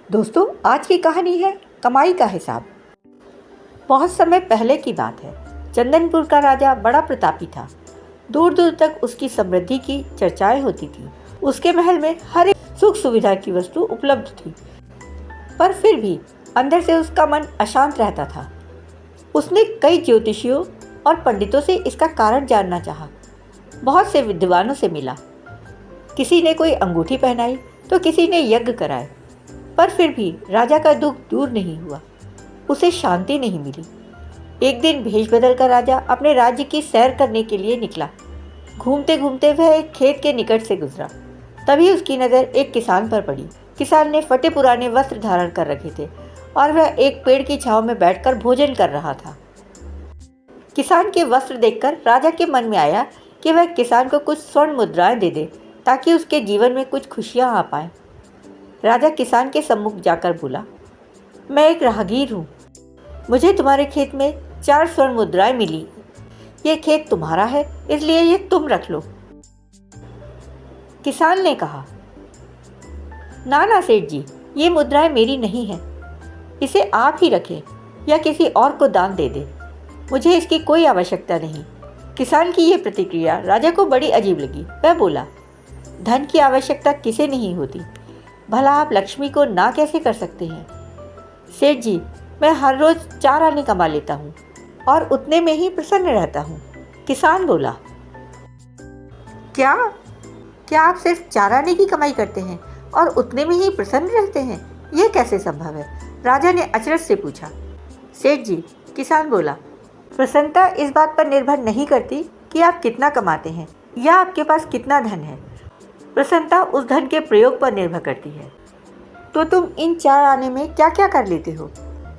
दोस्तों, आज की कहानी है कमाई का हिसाब। बहुत समय पहले की बात है। चंदनपुर का राजा बड़ा प्रतापी था। दूर दूर तक उसकी समृद्धि की चर्चाएं होती थी। उसके महल में हर एक सुख सुविधा की वस्तु उपलब्ध थी, पर फिर भी अंदर से उसका मन अशांत रहता था। उसने कई ज्योतिषियों और पंडितों से इसका कारण जानना चाहा। बहुत से विद्वानों से मिला। किसी ने कोई अंगूठी पहनाई तो किसी ने यज्ञ कराए, पर फिर भी राजा का दुख दूर नहीं हुआ। उसे शांति नहीं मिली। एक दिन भेष बदलकर राजा अपने राज्य की सैर करने के लिए निकला। घूमते घूमते वह एक खेत के निकट से गुजरा। तभी उसकी नज़र एक किसान पर पड़ी। किसान ने फटे पुराने वस्त्र धारण कर रखे थे और वह एक पेड़ की छांव में बैठकर भोजन कर रहा था। किसान के वस्त्र देखकर राजा के मन में आया कि वह किसान को कुछ स्वर्ण मुद्राएं दे दे, ताकि उसके जीवन में कुछ खुशियां आ पाए। राजा किसान के सम्मुख जाकर बोला, मैं एक राहगीर हूँ। मुझे तुम्हारे खेत में 4 स्वर्ण मुद्राएं मिली। ये खेत तुम्हारा है, इसलिए ये तुम रख लो। किसान ने कहा, ना ना सेठ जी, ये मुद्राएं मेरी नहीं हैं। इसे आप ही रखें या किसी और को दान दे दे। मुझे इसकी कोई आवश्यकता नहीं। किसान की यह प्रतिक्रिया राजा को बड़ी अजीब लगी। वह बोला, धन की आवश्यकता किसे नहीं होती, भला आप लक्ष्मी को ना कैसे कर सकते हैं? सेठ जी, मैं हर रोज 4 आने कमा लेता हूँ और उतने में ही प्रसन्न रहता हूँ। किसान बोला, क्या क्या आप सिर्फ 4 आने की कमाई करते हैं और उतने में ही प्रसन्न रहते हैं? यह कैसे संभव है? राजा ने अचरज से पूछा। सेठ जी, किसान बोला, प्रसन्नता इस बात पर निर्भर नहीं करती कि आप कितना कमाते हैं या आपके पास कितना धन है। प्रसन्नता उस धन के प्रयोग पर निर्भर करती है। तो तुम इन 4 आने में क्या क्या कर लेते हो?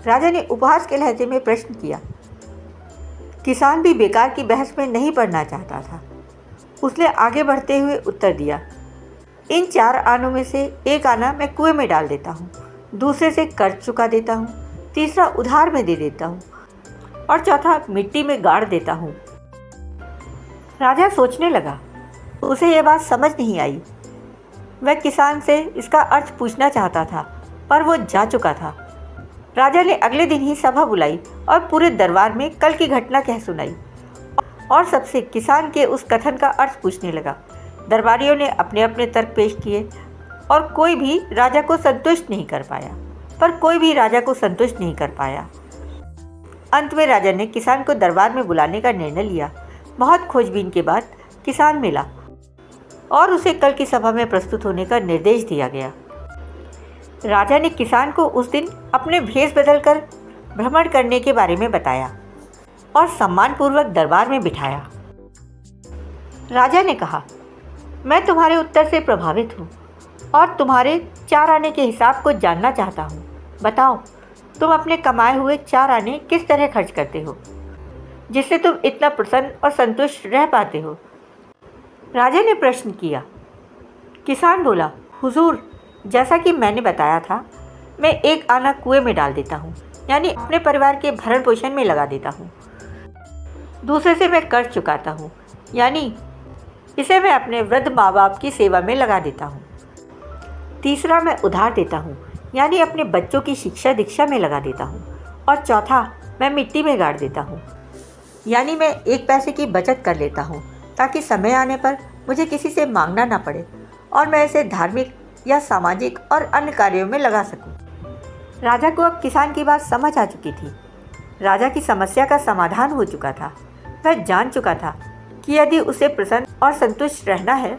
राजा ने उपहास के लहजे में प्रश्न किया। किसान भी बेकार की बहस में नहीं पड़ना चाहता था। उसने आगे बढ़ते हुए उत्तर दिया, इन 4 आनों में से एक आना मैं कुएं में डाल देता हूँ, दूसरे से कर्ज चुका देता हूँ, तीसरा उधार में दे देता हूँ और चौथा मिट्टी में गाड़ देता हूँ। राजा सोचने लगा। उसे यह बात समझ नहीं आई। वह किसान से इसका अर्थ पूछना चाहता था, पर वो जा चुका था। राजा ने अगले दिन ही सभा बुलाई और पूरे दरबार में कल की घटना कह सुनाई और सबसे किसान के उस कथन का अर्थ पूछने लगा। दरबारियों ने अपने अपने तर्क पेश किए और कोई भी राजा को संतुष्ट नहीं कर पाया। अंत में राजा ने किसान को दरबार में बुलाने का निर्णय लिया। बहुत खोजबीन के बाद किसान मिला और उसे कल की सभा में प्रस्तुत होने का निर्देश दिया गया। राजा ने किसान को उस दिन अपने भेष बदलकर भ्रमण करने के बारे में बताया और सम्मानपूर्वक दरबार में बिठाया। राजा ने कहा, मैं तुम्हारे उत्तर से प्रभावित हूँ और तुम्हारे 4 आने के हिसाब को जानना चाहता हूँ। बताओ, तुम अपने कमाए हुए 4 आने किस तरह खर्च करते हो, जिससे तुम इतना प्रसन्न और संतुष्ट रह पाते हो? राजा ने प्रश्न किया। किसान बोला, हुजूर, जैसा कि मैंने बताया था, मैं एक आना कुएं में डाल देता हूँ, यानी अपने परिवार के भरण पोषण में लगा देता हूँ। दूसरे से मैं कर्ज चुकाता हूँ, यानी इसे मैं अपने वृद्ध माँ बाप की सेवा में लगा देता हूँ। तीसरा मैं उधार देता हूँ, यानी अपने बच्चों की शिक्षा दीक्षा में लगा देता हूँ। और चौथा मैं मिट्टी में गाड़ देता हूँ, यानी मैं 1 पैसे की बचत कर लेता हूँ, ताकि समय आने पर मुझे किसी से मांगना ना पड़े और मैं इसे धार्मिक या सामाजिक और अन्य कार्यों में लगा सकूं। राजा को अब किसान की बात समझ आ चुकी थी। राजा की समस्या का समाधान हो चुका था। वह जान चुका था कि यदि उसे प्रसन्न और संतुष्ट रहना है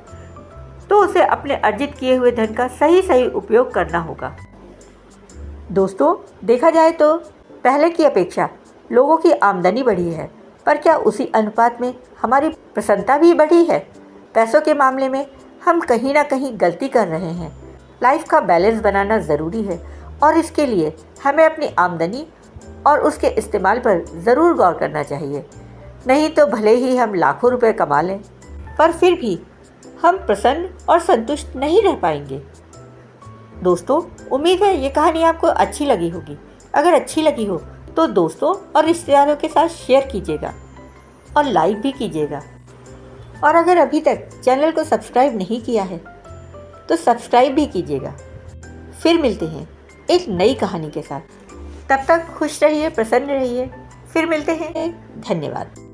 तो उसे अपने अर्जित किए हुए धन का सही उपयोग करना होगा। दोस्तों, देखा जाए तो पहले की अपेक्षा लोगों की आमदनी बढ़ी है, पर क्या उसी अनुपात में हमारी प्रसन्नता भी बढ़ी है? पैसों के मामले में हम कहीं ना कहीं गलती कर रहे हैं। लाइफ का बैलेंस बनाना ज़रूरी है और इसके लिए हमें अपनी आमदनी और उसके इस्तेमाल पर ज़रूर गौर करना चाहिए। नहीं तो भले ही हम लाखों रुपए कमा लें, पर फिर भी हम प्रसन्न और संतुष्ट नहीं रह पाएंगे। दोस्तों, उम्मीद है ये कहानी आपको अच्छी लगी होगी। अगर अच्छी लगी हो तो दोस्तों और रिश्तेदारों के साथ शेयर कीजिएगा और लाइक भी कीजिएगा। और अगर अभी तक चैनल को सब्सक्राइब नहीं किया है तो सब्सक्राइब भी कीजिएगा। फिर मिलते हैं एक नई कहानी के साथ। तब तक खुश रहिए, प्रसन्न रहिए। फिर मिलते हैं। धन्यवाद।